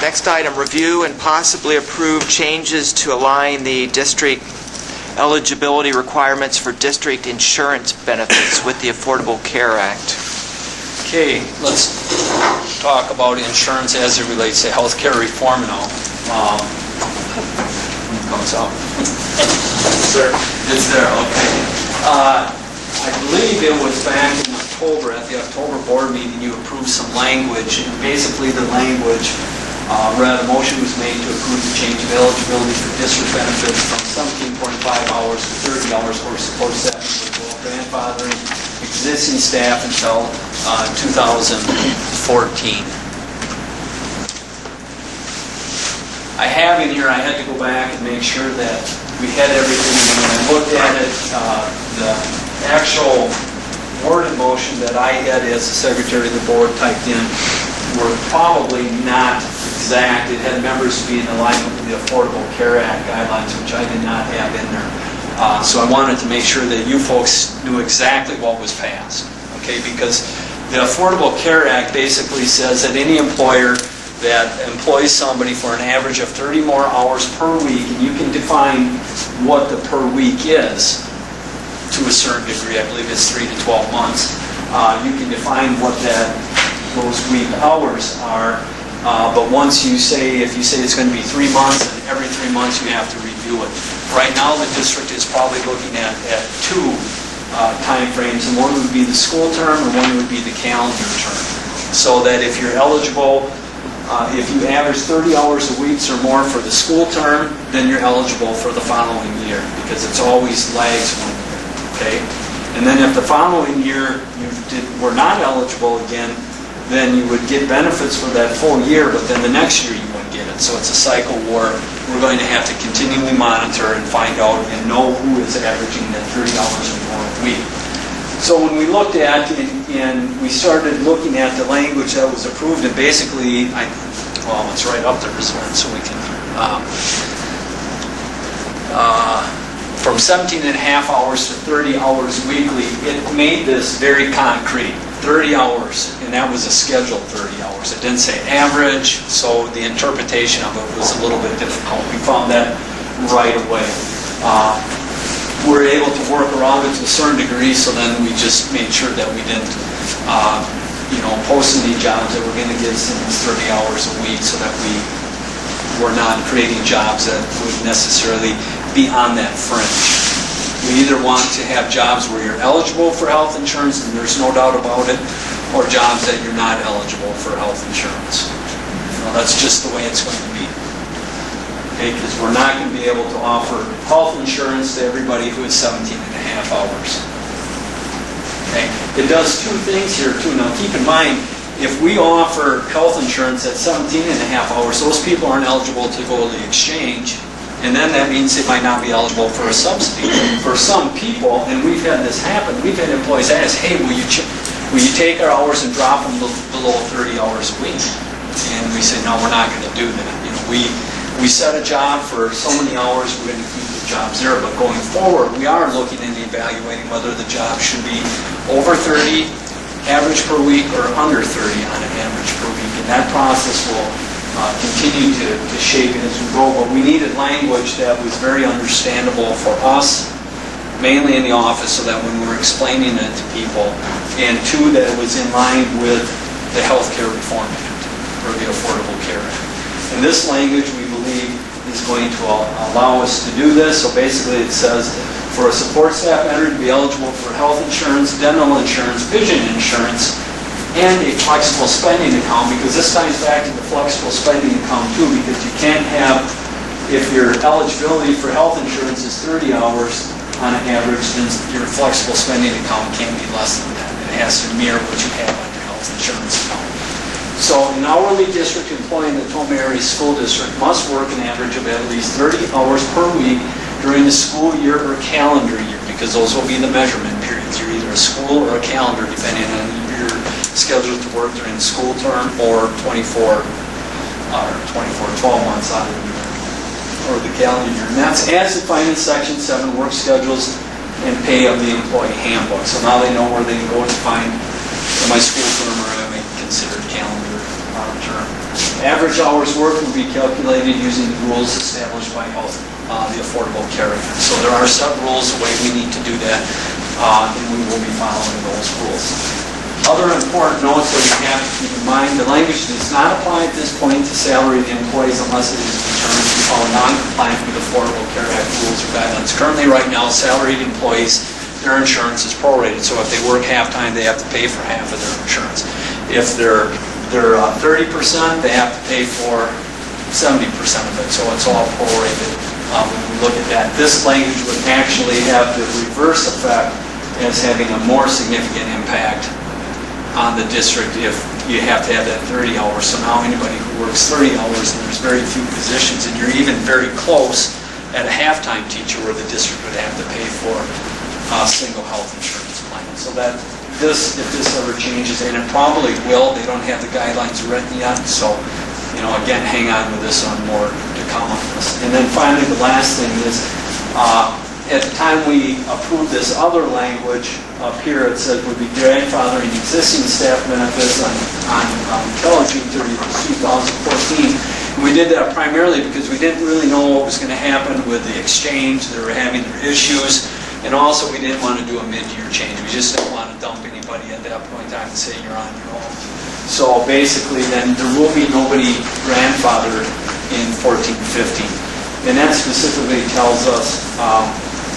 Next item, review and possibly approve changes to align the district eligibility requirements for district insurance benefits with the Affordable Care Act. Okay, let's talk about insurance as it relates to health care reform now. Comes up. Sure. It's there, okay. I believe it was back in October, at the October board meeting, you approved some language, and basically the language read, a motion was made to approve the change of eligibility for district benefits from 17.5 hours to 30 hours for support staff for grandfathering existing staff until 2014. I have in here, I had to go back and make sure that we had everything. When I looked at it, the actual worded motion that I had as the secretary of the board typed in were probably not exact. It had members to be in alignment with the Affordable Care Act guidelines, which I did not have in there. So I wanted to make sure that you folks knew exactly what was passed, okay? Because the Affordable Care Act basically says that any employer that employs somebody for an average of 30 more hours per week, and you can define what the per week is to a certain degree. I believe it's 3 to 12 months. You can define what those week hours are. But once you say, if you say it's going to be 3 months, and every 3 months you have to review it. Right now the district is probably looking at two time frames, and one would be the school term and one would be the calendar term. So that if you're eligible, if you average 30 hours a week or more for the school term, then you're eligible for the following year, because it's always lags 1 year, okay? And then if the following year you were not eligible again, then you would get benefits for that full year, but then the next year you wouldn't get it. So it's a cycle where we're going to have to continually monitor and find out and know who is averaging that 30 hours or more a week. So when we looked at and we started looking at the language that was approved, and basically, well, it's right up there as well, so we can, from 17 and a half hours to 30 hours weekly, it made this very concrete. 30 hours, and that was a scheduled 30 hours. It didn't say average, so the interpretation of it was a little bit difficult. We found that right away. We were able to work around it to a certain degree, so then we just made sure that we didn't, post any jobs that were going to give students 30 hours a week, so that we were not creating jobs that would necessarily be on that fringe. We either want to have jobs where you're eligible for health insurance, and there's no doubt about it, or jobs that you're not eligible for health insurance. That's just the way it's going to be. Okay, because we're not going to be able to offer health insurance to everybody who is 17 and a half hours. Okay, it does two things here too. Now keep in mind, if we offer health insurance at 17 and a half hours, those people aren't eligible to go to the exchange. And then that means they might not be eligible for a subsidy. For some people, and we've had this happen, we've had employees ask, hey, will you take our hours and drop them below 30 hours a week? And we say, no, we're not going to do that. We set a job for so many hours, we're going to keep the jobs there. But going forward, we are looking and evaluating whether the job should be over 30 average per week or under 30 on an average per week. And that process will continue to shape it as we go, but we needed language that was very understandable for us, mainly in the office, so that when we were explaining it to people, and two, that it was in line with the Health Care Reform Act, or the Affordable Care Act. And this language, we believe, is going to allow us to do this. So basically it says, for a support staff member to be eligible for health insurance, dental insurance, vision insurance, and a flexible spending account, because this ties back to the flexible spending account too, because you can't have, if your eligibility for health insurance is 30 hours on an average, then your flexible spending account can't be less than that. It has to mirror what you have on your health insurance account. So an hourly district employee in the Tome Area School District must work an average of at least 30 hours per week during the school year or calendar year, because those will be the measurement periods. You're either a school or a calendar, depending on your scheduled to work during the school term or 12 months out of the year, or the calendar year. And that's as defined in Section 7, work schedules and pay of the employee handbook. So now they know where they can go to find, am I school term or am I considered calendar term. Average hours worked will be calculated using the rules established by the Affordable Care Act. So there are set rules, the way we need to do that, and we will be following those rules. Other important notes that we have to keep in mind, the language does not apply at this point to salaried employees unless it is determined to be found non-compliant with Affordable Care Act rules or guidelines. Currently, right now, salaried employees, their insurance is prorated. So if they work half-time, they have to pay for half of their insurance. If they're 30%, they have to pay for 70% of it. So it's all prorated when we look at that. This language would actually have the reverse effect as having a more significant impact on the district if you have to have that 30 hours. So now anybody who works 30 hours and there's very few positions and you're even very close at a half-time teacher where the district would have to pay for a single health insurance plan. So that if this ever changes, and it probably will, they don't have the guidelines written yet, so again, hang on with this on more to come on this. And then finally, the last thing is, at the time we approved this other language up here, it said would be grandfathering existing staff benefits until June 30th, 2014. And we did that primarily because we didn't really know what was going to happen with the exchange. They were having their issues. And also, we didn't want to do a mid-year change. We just didn't want to dump anybody at that point in time and say, you're on your own. So basically, then there will be nobody grandfathered in 14-15. And that specifically tells us,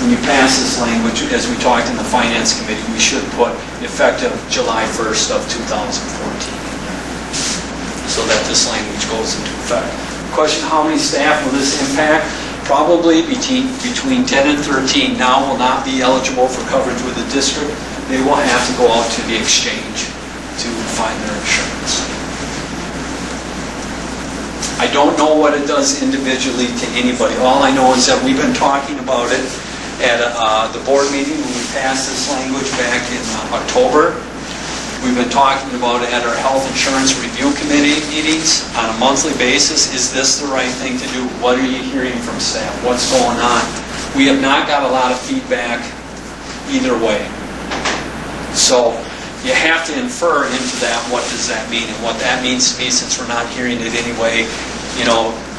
when you pass this language, as we talked in the Finance Committee, we should put effective July 1st of 2014 in there, so that this language goes into effect. Question, how many staff will this impact? Probably between 10 and 13 now will not be eligible for coverage with the district. They will have to go out to the exchange to find their insurance. I don't know what it does individually to anybody. All I know is that we've been talking about it at the board meeting when we passed this language back in October. We've been talking about it at our health insurance review committee meetings on a monthly basis. Is this the right thing to do? What are you hearing from staff? What's going on? We have not got a lot of feedback either way. So you have to infer into that, what does that mean? And what that means to me, since we're not hearing it anyway,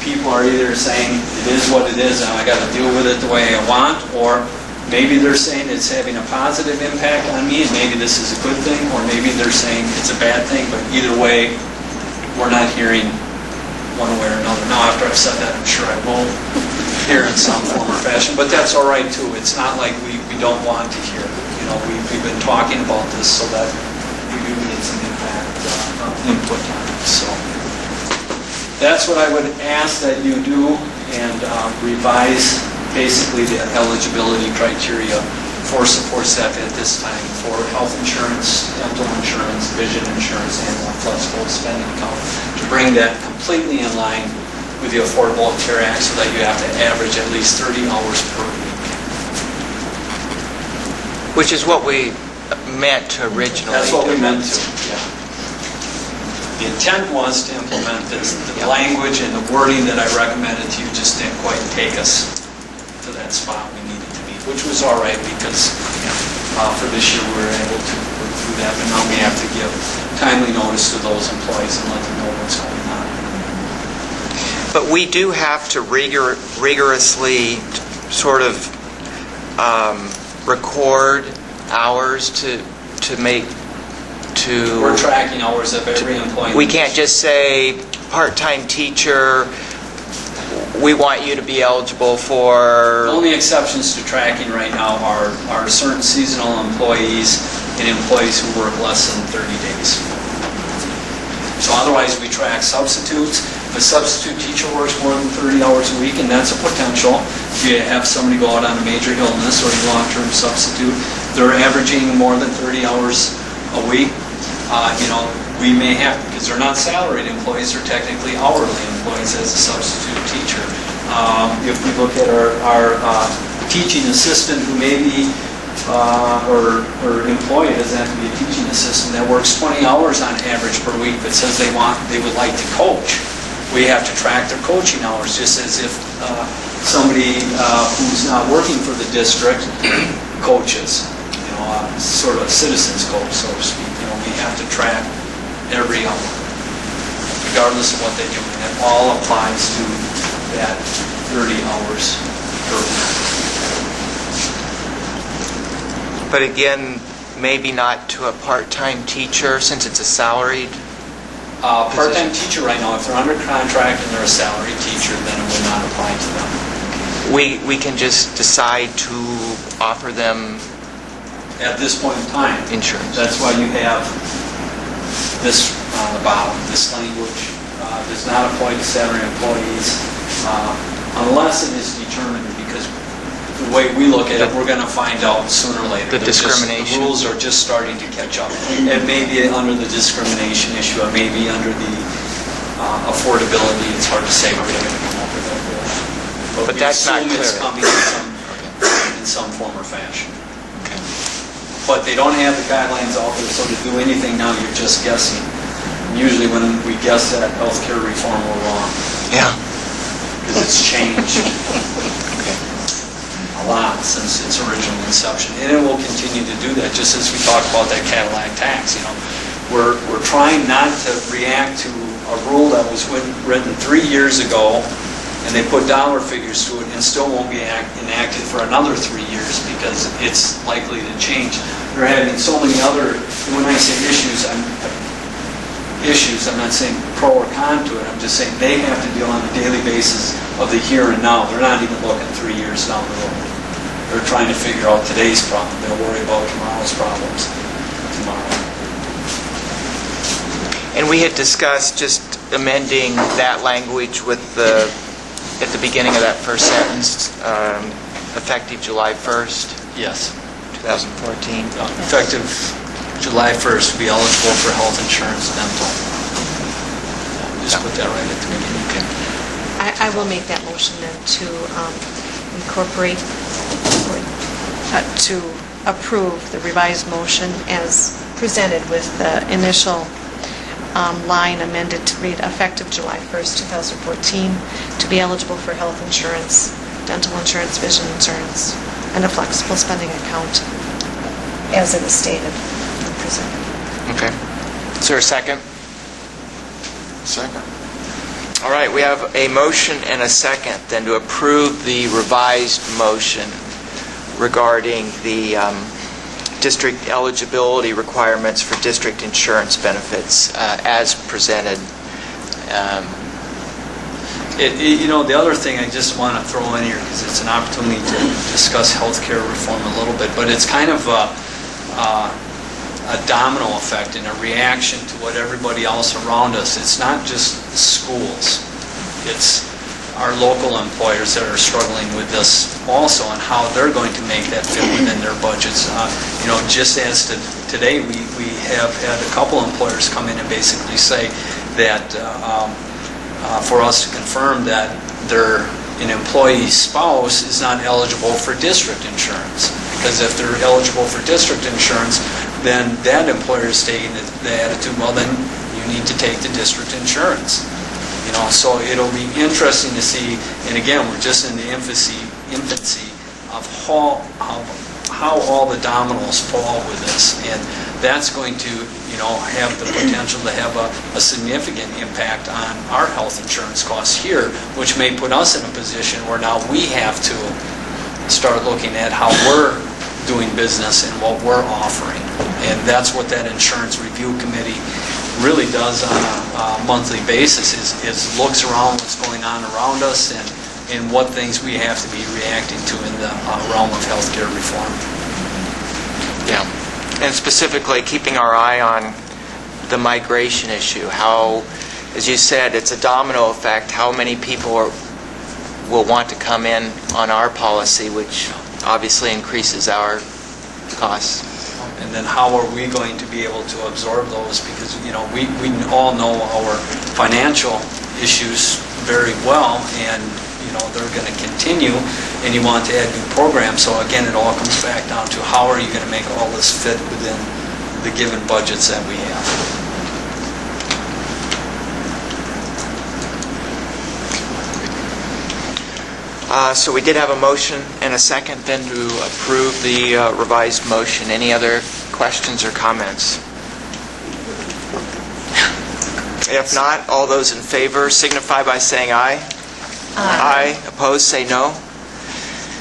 people are either saying it is what it is and I got to deal with it the way I want, or maybe they're saying it's having a positive impact on me and maybe this is a good thing, or maybe they're saying it's a bad thing, but either way, we're not hearing one way or another. Now, after I've said that, I'm sure I will hear in some form or fashion, but that's all right too. It's not like we don't want to hear. We've been talking about this so that we do need some input on it. So that's what I would ask that you do, and revise basically the eligibility criteria for support staff at this time for health insurance, dental insurance, vision insurance, and flexible spending account to bring that completely in line with the Affordable Care Act so that you have to average at least 30 hours per week. Which is what we meant to originally. That's what we meant to, yeah. The intent was to implement this. The language and the wording that I recommended to you just didn't quite take us to that spot we needed to be, which was all right because for this year we were able to work through that, but now we have to give timely notice to those employees and let them know what's going on. But we do have to rigorously sort of record hours to make to... We're tracking hours of every employee. We can't just say, part-time teacher, we want you to be eligible for... The only exceptions to tracking right now are certain seasonal employees and employees who work less than 30 days. So otherwise we track substitutes. If a substitute teacher works more than 30 hours a week, and that's a potential, if you have somebody go out on a major illness or a long-term substitute, they're averaging more than 30 hours a week. We may have, because they're not salaried employees, they're technically hourly employees as a substitute teacher. If we look at our teaching assistant who may be, or employee doesn't have to be a teaching assistant that works 20 hours on average per week but says they would like to coach, we have to track their coaching hours just as if somebody who's not working for the district coaches, sort of a citizen's coach, so to speak. We have to track every hour. regardless of what they do. And it all applies to that 30 hours per week. But again, maybe not to a part-time teacher since it's a salaried? Part-time teacher right now, if they're under contract and they're a salary teacher, then it would not apply to them. We can just decide to offer them At this point in time. insurance. That's why you have this on the bottom, this language. Does not apply to salary employees unless it is determined, because the way we look at it, we're going to find out sooner or later. The discrimination. The rules are just starting to catch up. It may be under the discrimination issue, it may be under the affordability. It's hard to say. We're going to come up with that rule. But that's not we assume it's clear. coming in some form or fashion. Okay. But they don't have the guidelines out there, so to do anything now, you're just guessing. Usually when we guess at healthcare reform, we're wrong, Yeah. because it's changed Okay. a lot since its original inception. And it will continue to do that, just as we talked about that Cadillac tax, We're trying not to react to a rule that was written 3 years ago, and they put dollar figures to it, and still won't be enacted for another 3 years, because it's likely to change. They're having so many other, when I say issues, I'm not saying pro or con to it, I'm just saying they have to deal on a daily basis of the here and now. They're not even looking 3 years down the road. They're trying to figure out today's problem. They'll worry about tomorrow's problems tomorrow. And we had discussed just amending that language with at the beginning of that first sentence, effective July 1st, Yes. 2014. Effective July 1st, be eligible for health insurance, dental. Just put that right at the beginning. Okay. I will make that motion then to incorporate, to approve the revised motion as presented with the initial line amended to read effective July 1st, 2014, to be eligible for health insurance, dental insurance, vision insurance, and a flexible spending account as it is stated and presented. Okay. Is there a second? Second. All right, we have a motion and a second then to approve the revised motion regarding the district eligibility requirements for district insurance benefits as presented. The other thing I just want to throw in here, because it's an opportunity to discuss healthcare reform a little bit, but it's kind of a domino effect and a reaction to what everybody else around us. It's not just schools. It's our local employers that are struggling with this also, and how they're going to make that fit within their budgets. Just as today, we have had a couple employers come in and basically say that for us to confirm that an employee's spouse is not eligible for district insurance. Because if they're eligible for district insurance, then that employer is taking the attitude, well, then you need to take the district insurance. So it'll be interesting to see, and again, we're just in the infancy of how all the dominoes fall with this. And that's going to, have the potential to have a significant impact on our health insurance costs here, which may put us in a position where now we have to start looking at how we're doing business and what we're offering. And that's what that insurance review committee really does on a monthly basis, is looks around what's going on around us and what things we have to be reacting to in the realm of healthcare reform. Yeah. And specifically keeping our eye on the migration issue. How, as you said, it's a domino effect. How many people will want to come in on our policy, which obviously increases our costs. And then how are we going to be able to absorb those? Because, we all know our financial issues very well, and, they're going to continue, and you want to add new programs. So again, it all comes back down to how are you going to make all this fit within the given budgets that we have. So we did have a motion and a second then to approve the revised motion. Any other questions or comments? If not, all those in favor signify by saying aye. Aye. Opposed, say no.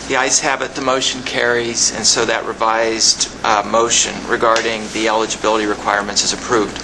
The ayes have it, the motion carries, and so that revised motion regarding the eligibility requirements is approved.